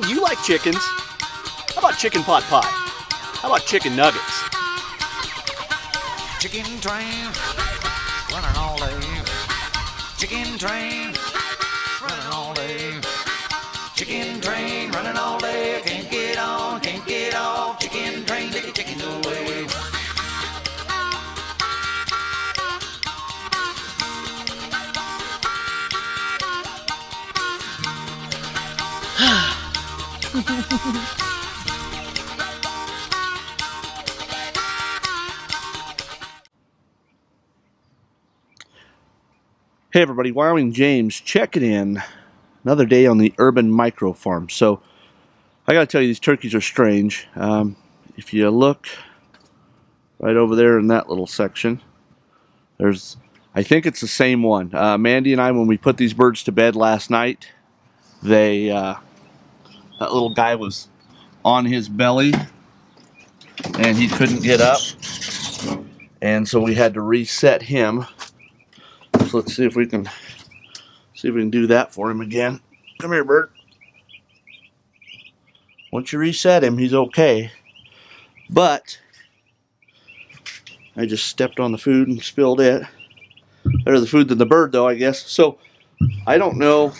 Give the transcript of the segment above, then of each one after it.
do you like chickens? How about chicken pot pie? How about chicken nuggets? Chicken train, running all day. Chicken train, running all day. Chicken train, running all day. Can't get on, can't get off. Chicken train, take the chickens away. Hey everybody, Wyoming James checking in. Another day on the Urban Micro Farm. So I gotta tell you, these turkeys are strange. If you look right over there in that little section, I think it's the same one. Mandy and I, when we put these birds to bed last night, that little guy was on his belly and he couldn't get up, and so we had to reset him. So let's see if we can do that for him again. Come here, bird. Once you reset him, he's okay. But I just stepped on the food and spilled it. Better the food than the bird, though, I guess. So I don't know.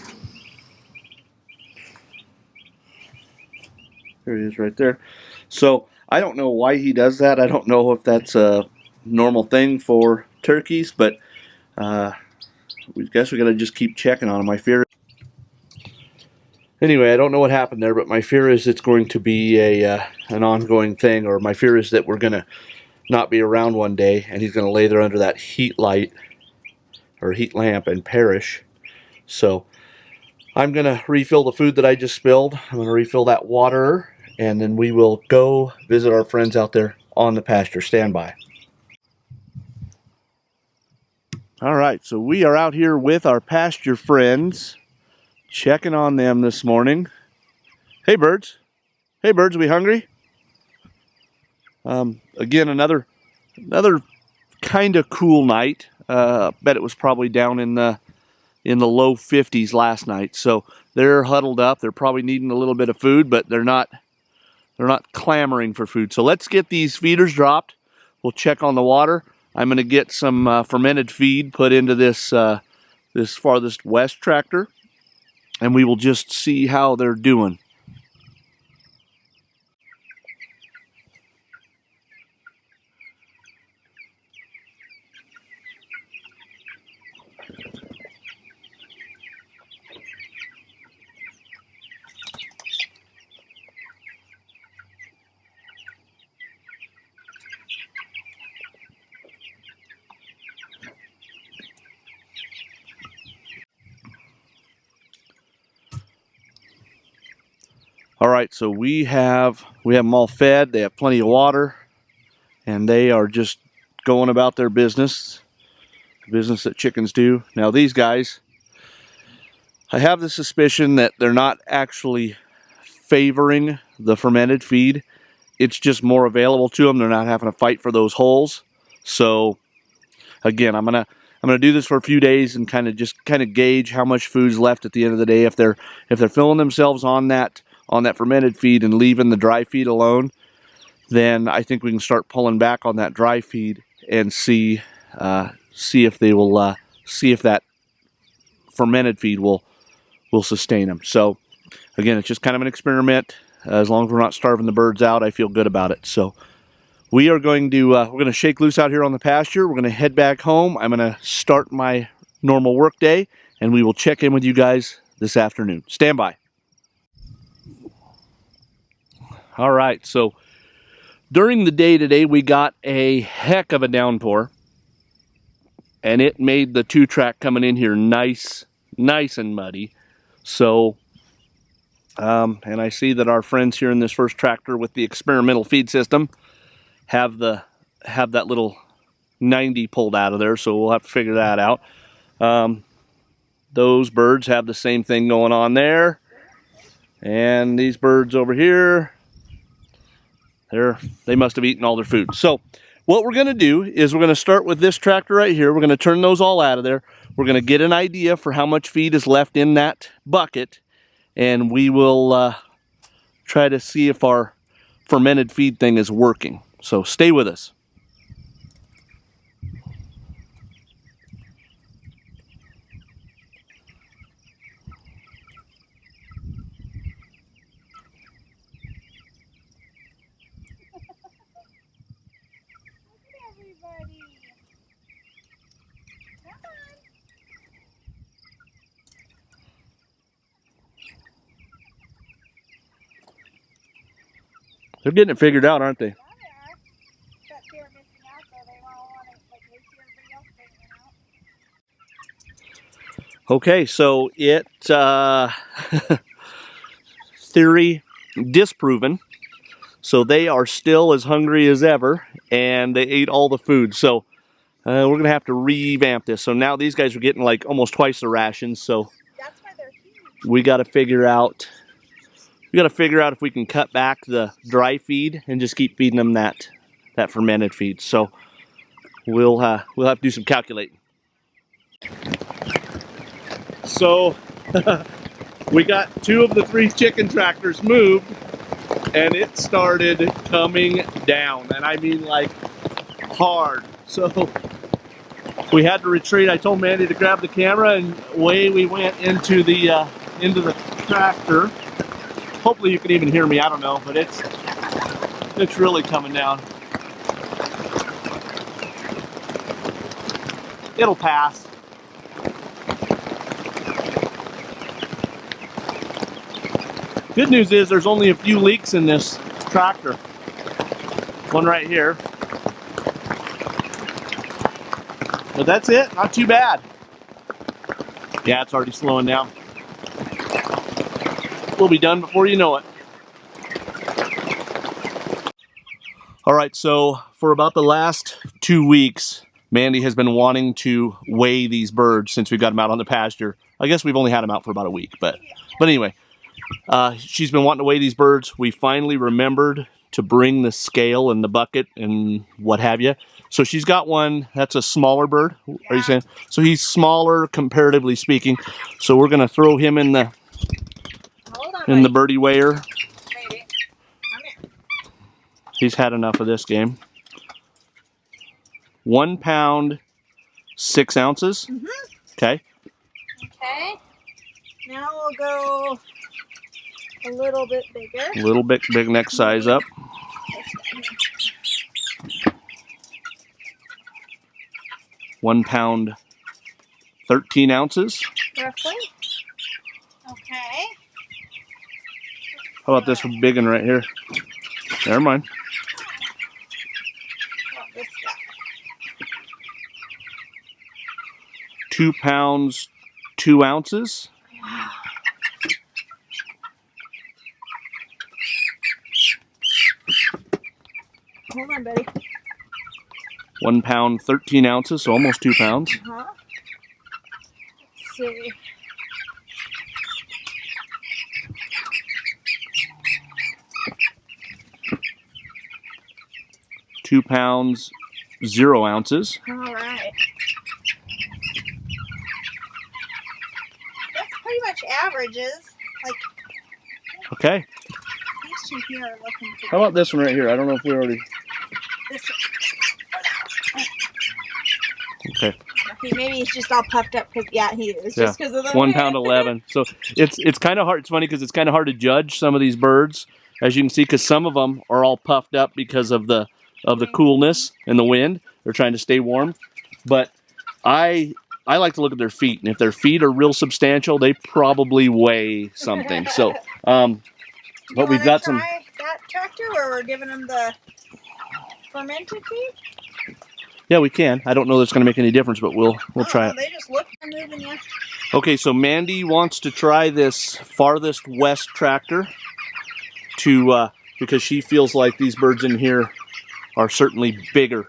There he is right there. So I don't know why he does that. I don't know if that's a normal thing for turkeys, but we guess we gotta just keep checking on them. My fear. Anyway, I don't know what happened there, but my fear is it's going to be an ongoing thing, or my fear is that we're gonna not be around one day and he's gonna lay there under that heat light or heat lamp and perish. So I'm gonna refill the food that I just spilled. I'm gonna refill that water, and then we will go visit our friends out there on the pasture. Stand by. All right, so we are out here with our pasture friends, checking on them this morning. Hey birds. Hey birds, are we hungry? Again, another kind of cool night. Bet it was probably down in the low 50s last night. So they're huddled up. They're probably needing a little bit of food, but they're not clamoring for food. So let's get these feeders dropped. We'll check on the water. I'm going to get some fermented feed put into this farthest west tractor, and we will just see how they're doing. All right, so we have them all fed. They have plenty of water, and they are just going about their business, the business that chickens do. Now these guys, I have the suspicion that they're not actually favoring the fermented feed. It's just more available to them. They're not having to fight for those holes. So again, I'm gonna do this for a few days and kind of gauge how much food's left at the end of the day. If they're filling themselves on that fermented feed and leaving the dry feed alone, then I think we can start pulling back on that dry feed and see if they will see if that fermented feed will sustain them. So again, it's just kind of an experiment. As long as we're not starving the birds out, I feel good about it. So we are going to we're going to shake loose out here on the pasture. We're going to head back home. I'm going to start my normal work day, and we will check in with you guys this afternoon. Stand by. All right, so during the day today, we got a heck of a downpour, and it made the 2-track coming in here nice and muddy. So, and I see that our friends here in this first tractor with the experimental feed system have that little 90 pulled out of there, so we'll have to figure that out. Those birds have the same thing going on there, and these birds over here, they must have eaten all their food. So what we're going to do is we're going to start with this tractor right here. We're going to turn those all out of there. We're going to get an idea for how much feed is left in that bucket, and we will try to see if our fermented feed thing is working. So stay with us. Everybody. Come on. They're getting it figured out, aren't they? Yeah, they are. That fear of missing out, though. They all want to, like, they see everybody else figuring it out. Okay, so theory disproven. So they are still as hungry as ever, and they ate all the food. So we're gonna have to revamp this. So now these guys are getting like almost twice the rations. So That's why they're huge. we got to figure out. We got to figure out if we can cut back the dry feed and just keep feeding them that fermented feed. So we'll have to do some calculating. So we got 2 of the 3 chicken tractors moved, and it started coming down, and I mean like hard. So we had to retreat. I told Mandy to grab the camera, and away we went into the tractor. Hopefully you can even hear me. I don't know, but it's really coming down. It'll pass. Good news is there's only a few leaks in this tractor. One right here. But that's it, not too bad. Yeah, it's already slowing down. We'll be done before you know it. All right, so for about the last 2 weeks, Mandy has been wanting to weigh these birds since we got them out on the pasture. I guess we've only had them out for about a week, but anyway, she's been wanting to weigh these birds. We finally remembered to bring the scale and the bucket and what have you. So she's got one that's a smaller bird. Are you saying? So he's smaller comparatively speaking. So we're gonna throw him in the birdie weigher. Maybe. Come here. He's had enough of this game. 1 pound, 6 ounces. Mm-hmm. Okay. Okay. Now we'll go a little bit bigger. A little bit big neck size up. 1 pound, 13 ounces. Roughly. Okay. How about this big one right here? Never mind. What this guy? 2 pounds, 2 ounces. Hold on, buddy. 1 pound, 13 ounces, so almost 2 pounds. Let's see. 2 pounds, 0 ounces. All right. That's pretty much averages. Like, Okay. these two here are looking pretty How about this one right here? I don't know if we already... this Okay. Okay, maybe he's just all puffed up because, yeah, he is. Yeah. Just because of the 1 pound, 11. So it's kind of hard. It's funny because it's kind of hard to judge some of these birds, as you can see, because some of them are all puffed up because of the coolness and the wind. They're trying to stay warm. But I like to look at their feet, and if their feet are real substantial, they probably weigh something. So, but we've got some. Try that tractor where we're giving them the fermented feed? Yeah, we can. I don't know that it's going to make any difference, but we'll try it. They just look moving, yeah. Okay, so Mandy wants to try this farthest west tractor to because she feels like these birds in here are certainly bigger.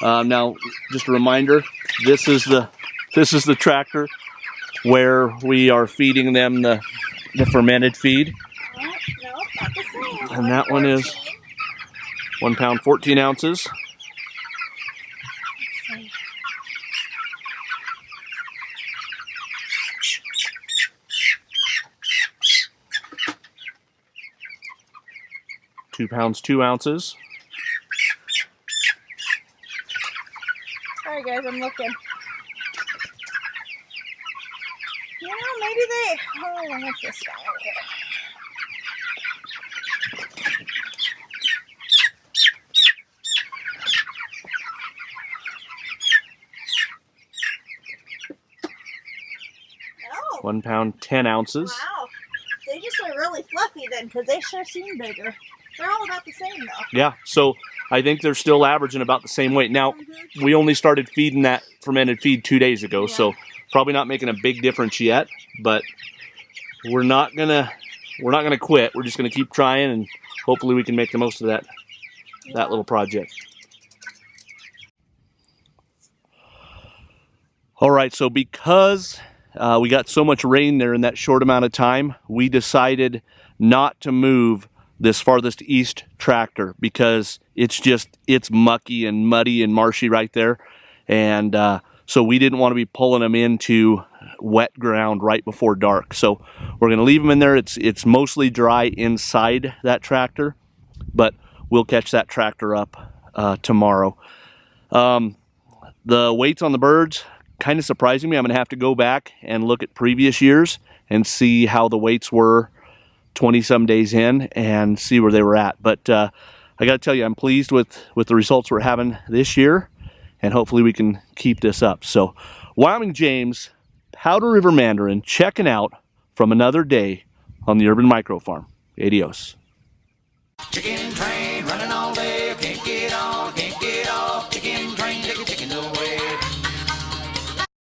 Now, just a reminder, this is the tractor where we are feeding them the fermented feed. No, not the same. And that one is 1 pound, 14 ounces. 2 pounds, 2 ounces. Sorry guys, I'm looking. You know, maybe they... Oh, what's this guy over here? Oh, 1 pound, 10 ounces. wow. They just are really fluffy then, because they sure seem bigger. They're all about the same though. Yeah, so I think they're still averaging about the same weight. Now, Mm-hmm. we only started feeding that fermented feed 2 days ago, Yeah. so probably not making a big difference yet, but we're not gonna quit. We're just gonna keep trying, and hopefully we can make the most of that little project. All right, so because we got so much rain there in that short amount of time, we decided not to move this farthest east tractor because it's mucky and muddy and marshy right there, and so we didn't want to be pulling them into wet ground right before dark. So we're going to leave them in there. It's mostly dry inside that tractor, but we'll catch that tractor up tomorrow. The weights on the birds kind of surprising me. I'm going to have to go back and look at previous years and see how the weights were 20-some days in and see where they were at. But I got to tell you, I'm pleased with the results we're having this year, and hopefully we can keep this up. So, Wyoming James, Powder River Mandarin, checking out from another day on the Urban Micro Farm. Adios. Chicken train